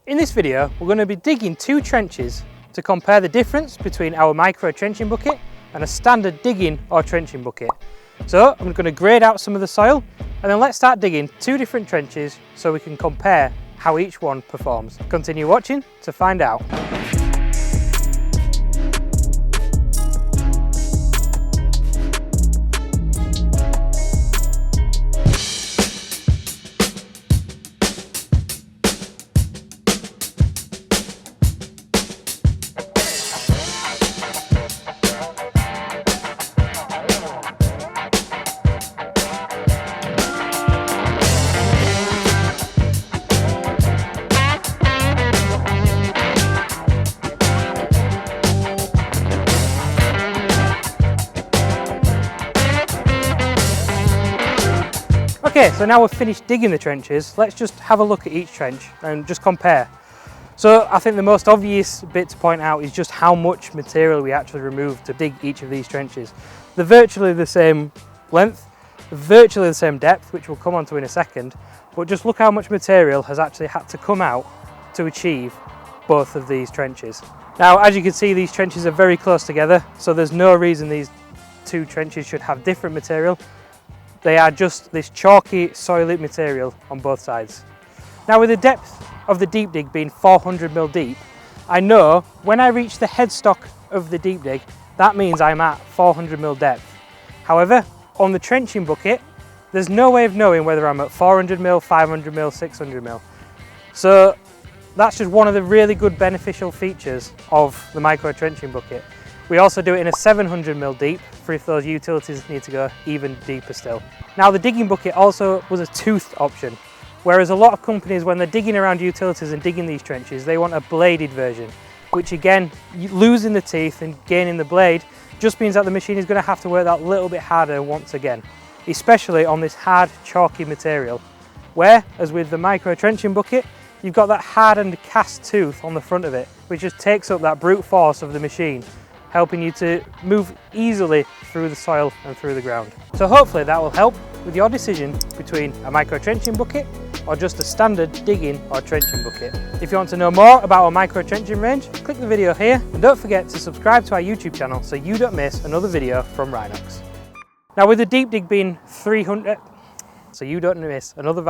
In this video, we're going to be digging 2 trenches to compare the difference between our micro trenching bucket and a standard digging or trenching bucket. So I'm going to grade out some of the soil and then let's start digging 2 different trenches so we can compare how each one performs. Continue watching to find out. Okay, so now we've finished digging the trenches, let's just have a look at each trench and just compare. So I think the most obvious bit to point out is just how much material we actually removed to dig each of these trenches. They're virtually the same length, virtually the same depth, which we'll come on to in a second, but just look how much material has actually had to come out to achieve both of these trenches. Now, as you can see, these trenches are very close together, so there's no reason these 2 trenches should have different material. They are just this chalky, soily material on both sides. Now, with the depth of the deep dig being 400mm deep, I know when I reach the headstock of the deep dig, that means I'm at 400mm depth. However, on the trenching bucket, there's no way of knowing whether I'm at 400mm, 500mm, 600mm. So that's just one of the really good beneficial features of the micro trenching bucket. We also do it in a 700mm deep for if those utilities need to go even deeper still. Now, the digging bucket also was a toothed option, whereas a lot of companies, when they're digging around utilities and digging these trenches, they want a bladed version, which again, losing the teeth and gaining the blade just means that the machine is going to have to work that little bit harder once again, especially on this hard, chalky material, where, as with the micro trenching bucket, you've got that hardened cast tooth on the front of it, which just takes up that brute force of the machine, helping you to move easily through the soil and through the ground. So hopefully that will help with your decision between a micro trenching bucket or just a standard digging or trenching bucket. If you want to know more about our micro trenching range, click the video here and don't forget to subscribe to our YouTube channel so you don't miss another video from Rhinox. Now, with the deep dig being 300, so you don't miss another